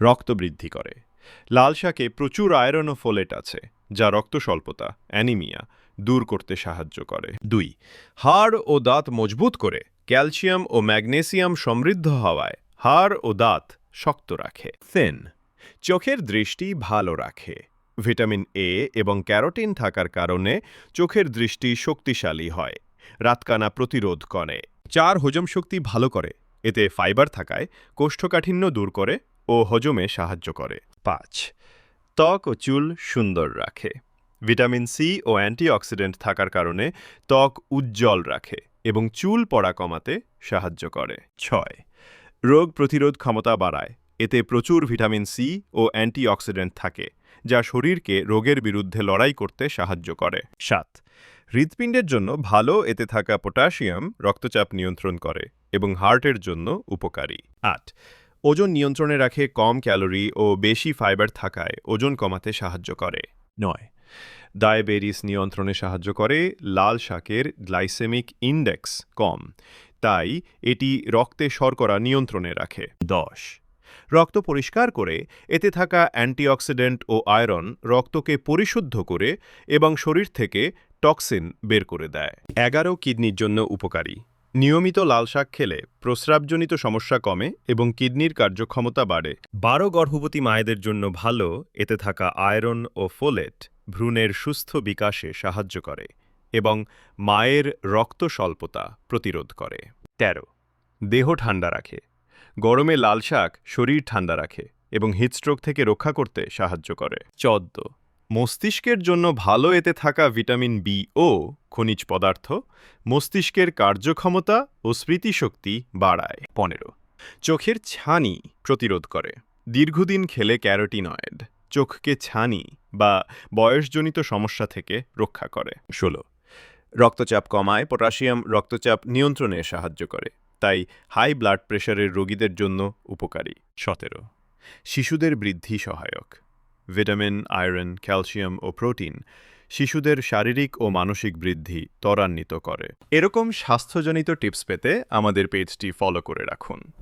রক্ত বৃদ্ধি করে। লাল শাকে প্রচুর আয়রন ও ফোলেট আছে, যা রক্ত স্বল্পতা অ্যানিমিয়া দূর করতে সাহায্য করে। 2. হাড় ও দাঁত মজবুত করে। ক্যালসিয়াম ও ম্যাগনেসিয়াম সমৃদ্ধ হওয়ায় হাড় ও দাঁত শক্ত রাখে। থিন চোখের দৃষ্টি ভালো রাখে। ভিটামিন এ এবং ক্যারোটিন থাকার কারণে চোখের দৃষ্টি শক্তিশালী হয়। রাতকানা প্রতিরোধ করে। 4. হজম শক্তি ভালো করে। এতে ফাইবার থাকায় কোষ্ঠকাঠিন্য দূর করে ও হজমে সাহায্য করে। 5. ত্বক ও চুল সুন্দর রাখে। ভিটামিন সি ও অ্যান্টিঅক্সিডেন্ট থাকার কারণে ত্বক উজ্জ্বল রাখে এবং চুল পড়া কমাতে সাহায্য করে। 6. রোগ প্রতিরোধ ক্ষমতা বাড়ায়। এতে প্রচুর ভিটামিন সি ও অ্যান্টিঅক্সিডেন্ট থাকে, যা শরীরকে রোগের বিরুদ্ধে লড়াই করতে সাহায্য করে। 7. হৃৎপিণ্ডের জন্য ভালো। এতে থাকা পটাশিয়াম রক্তচাপ নিয়ন্ত্রণ করে এবং হার্টের জন্য উপকারী। 8. ওজন নিয়ন্ত্রণে রাখে। কম ক্যালোরি ও বেশি ফাইবার থাকায় ওজন কমাতে সাহায্য করে। 9. ডায়াবেটিস নিয়ন্ত্রণে সাহায্য করে। লাল শাকের গ্লাইসেমিক ইন্ডেক্স কম, তাই এটি রক্তে শর্করা নিয়ন্ত্রণে রাখে। 10. রক্ত পরিষ্কার করে। এতে থাকা অ্যান্টিঅক্সিডেন্ট ও আয়রন রক্তকে পরিশুদ্ধ করে এবং শরীর থেকে টক্সিন বের করে দেয়। 11. কিডনির জন্য উপকারী। নিয়মিত লাল শাক খেলে প্রস্রাবজনিত সমস্যা কমে এবং কিডনির কার্যক্ষমতা বাড়ে। 12. গর্ভবতী মায়েদের জন্য ভালো। এতে থাকা আয়রন ও ফোলেট ভ্রূণের সুস্থ বিকাশে সাহায্য করে এবং মায়ের রক্ত স্বল্পতা প্রতিরোধ করে। 13. দেহ ঠান্ডা রাখে। গরমে লাল শাক শরীর ঠান্ডা রাখে এবং হিটস্ট্রোক থেকে রক্ষা করতে সাহায্য করে। 14. মস্তিষ্কের জন্য ভালো। এতে থাকা ভিটামিন বি ও খনিজ পদার্থ মস্তিষ্কের কার্যক্ষমতা ও স্মৃতিশক্তি বাড়ায়। 15. চোখের ছানি প্রতিরোধ করে। দীর্ঘদিন খেলে ক্যারোটিনয়েড চোখকে ছানি বা বয়সজনিত সমস্যা থেকে রক্ষা করে। 16. রক্তচাপ কমায়। পটাশিয়াম রক্তচাপ নিয়ন্ত্রণে সাহায্য করে, তাই হাই ব্লাড প্রেশারের রোগীদের জন্য উপকারী। 17. শিশুদের বৃদ্ধি সহায়ক। ভিটামিন, আয়রন, ক্যালসিয়াম ও প্রোটিন শিশুদের শারীরিক ও মানসিক বৃদ্ধি ত্বরান্বিত করে। এরকম স্বাস্থ্যজনিত টিপস পেতে আমাদের পেজটি ফলো করে রাখুন।